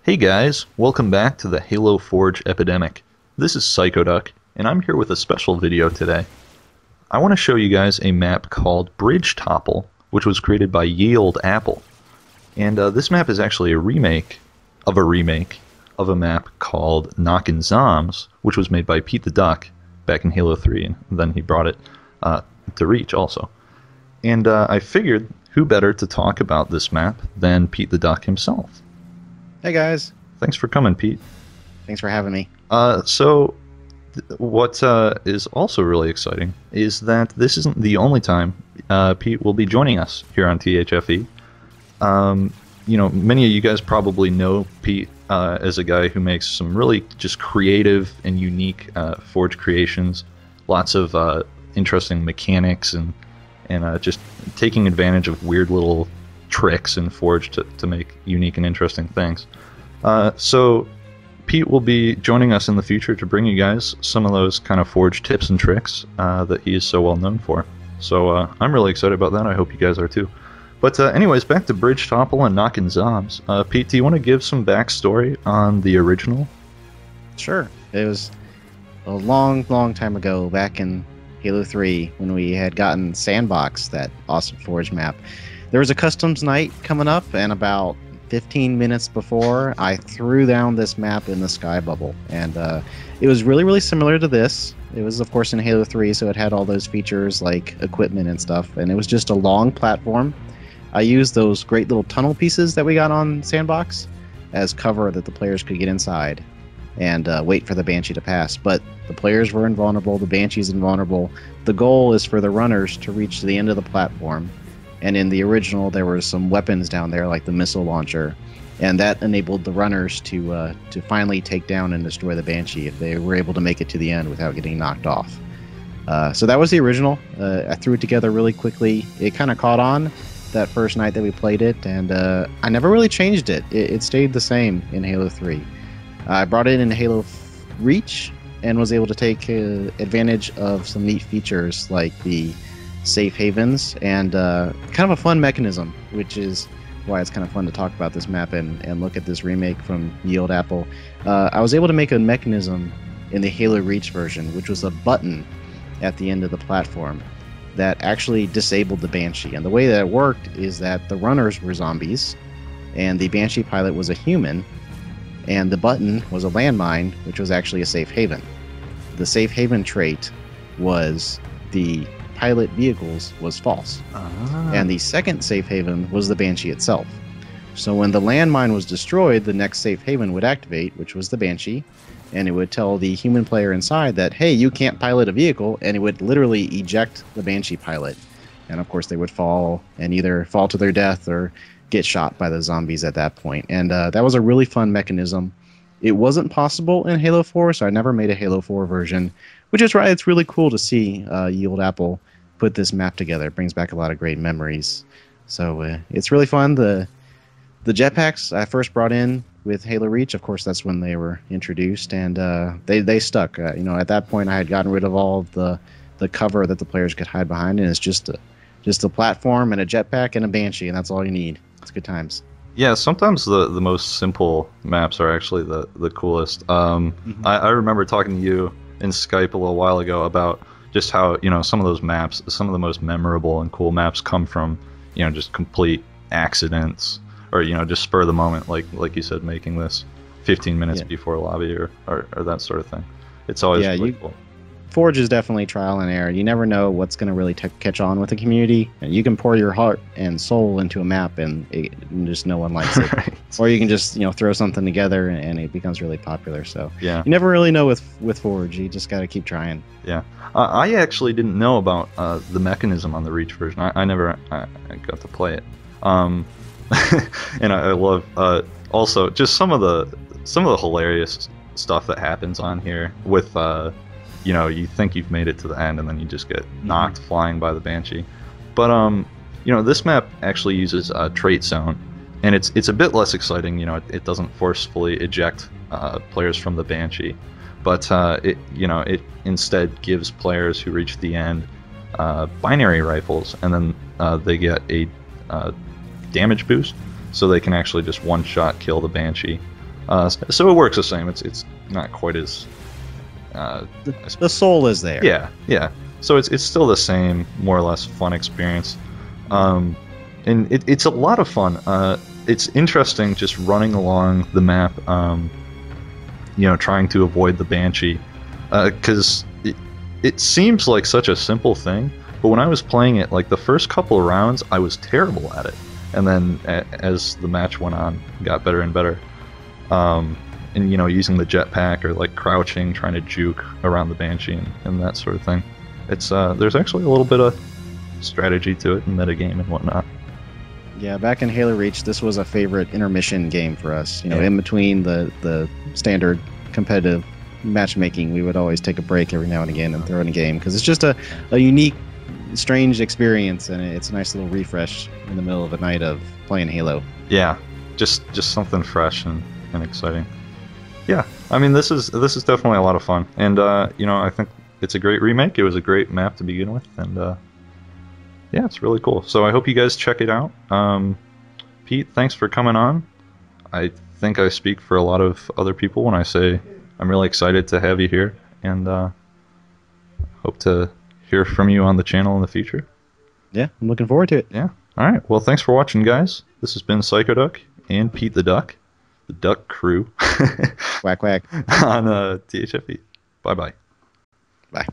Hey guys, welcome back to the Halo Forge epidemic. This is Psychoduck, and I'm here with a special video today. I want to show you guys a map called Bridge Topple, which was created by Ye Olde Apple. And this map is actually a remake of a map called Knockin' Zoms, which was made by PeteTheDuck back in Halo 3, and then he brought it to Reach also. And I figured, who better to talk about this map than PeteTheDuck himself? Hey guys. Thanks for coming, Pete. Thanks for having me. What is also really exciting is that this isn't the only time Pete will be joining us here on THFE. Many of you guys probably know Pete as a guy who makes some really just creative and unique Forge creations. Lots of interesting mechanics and just taking advantage of weird little tricks in Forge to make unique and interesting things. So Pete will be joining us in the future to bring you guys some of those kind of Forge tips and tricks that he is so well known for. So I'm really excited about that. I hope you guys are too. But anyways, back to Bridge Topple and Knockin' Zoms. Pete, do you want to give some backstory on the original? Sure. It was a long time ago, back in Halo 3, when we had gotten Sandbox, that awesome Forge map. There was a customs night coming up, and about 15 minutes before, I threw down this map in the sky bubble. And it was really similar to this. It was, of course, in Halo 3, so it had all those features like equipment and stuff. And it was just a long platform. I used those great little tunnel pieces that we got on Sandbox as cover that the players could get inside and wait for the Banshee to pass. But the players were invulnerable, the Banshee's invulnerable. The goal is for the runners to reach the end of the platform. And in the original, there were some weapons down there, like the missile launcher, and that enabled the runners to finally take down and destroy the Banshee if they were able to make it to the end without getting knocked off. So that was the original. I threw it together really quickly. It kind of caught on that first night that we played it, and I never really changed it. It stayed the same in Halo 3. I brought it in Halo Reach and was able to take advantage of some neat features like the safe havens and kind of a fun mechanism, which is why it's kind of fun to talk about this map and look at this remake from Ye Olde Apple. I was able to make a mechanism in the Halo Reach version, which was a button at the end of the platform that actually disabled the Banshee. And the way that it worked is that the runners were zombies and the Banshee pilot was a human, and the button was a landmine, which was actually a safe haven. The safe haven trait was the pilot vehicles was false. And the second safe haven was the Banshee itself. So when the landmine was destroyed, the next safe haven would activate, which was the Banshee, and it would tell the human player inside that, hey, you can't pilot a vehicle, and it would literally eject the Banshee pilot. And of course they would fall and either fall to their death or get shot by the zombies at that point. And that was a really fun mechanism. It wasn't possible in Halo 4, so I never made a Halo 4 version, which is right. It's really cool to see Ye Olde Apple put this map together. It brings back a lot of great memories. So it's really fun. The jetpacks I first brought in with Halo Reach, of course, that's when they were introduced, and they stuck. At that point, I had gotten rid of all of the cover that the players could hide behind, and it's just a platform and a jetpack and a Banshee, and that's all you need. It's good times. Yeah, sometimes the most simple maps are actually the coolest. I remember talking to you in Skype a little while ago about just how, some of those maps, some of the most memorable and cool maps come from, just complete accidents or, just spur of the moment, like you said, making this 15 minutes before lobby or that sort of thing. It's always really cool. Forge is definitely trial and error. You never know what's going to really catch on with the community. And you can pour your heart and soul into a map and just no one likes it. Right. Or you can just throw something together and it becomes really popular. So you never really know with Forge. You just got to keep trying. Yeah. I actually didn't know about the mechanism on the Reach version. I never got to play it. And I love also just some of the hilarious stuff that happens on here with you think you've made it to the end and then you just get knocked flying by the Banshee. But this map actually uses a trait zone, and it's a bit less exciting. It doesn't forcefully eject players from the Banshee, but it instead gives players who reach the end binary rifles, and then they get a damage boost, so they can actually just one-shot kill the Banshee. So it works the same. It's not quite as The soul is there. yeah. So it's still the same, more or less, fun experience. And it's a lot of fun. It's interesting just running along the map, trying to avoid the Banshee, because it seems like such a simple thing, but when I was playing it, like the first couple of rounds, I was terrible at it, and then as the match went on, it got better and better. And using the jetpack or like crouching, trying to juke around the Banshee and that sort of thing. It's there's actually a little bit of strategy to it and metagame and whatnot. Yeah, back in Halo Reach, this was a favorite intermission game for us. Yeah. In between the standard competitive matchmaking, we would always take a break every now and again and throw in a game because it's just a unique, strange experience, and it's a nice little refresh in the middle of a night of playing Halo. Yeah, just something fresh and exciting. Yeah, I mean this is definitely a lot of fun, and I think it's a great remake. It was a great map to begin with, and yeah, it's really cool. So I hope you guys check it out. Pete, thanks for coming on. I think I speak for a lot of other people when I say I'm really excited to have you here, and hope to hear from you on the channel in the future. Yeah, I'm looking forward to it. Yeah. All right. Well, thanks for watching, guys. This has been Psychoduck and PeteTheDuck, the Duck Crew, Whack whack. on THFE. Bye-bye. Bye.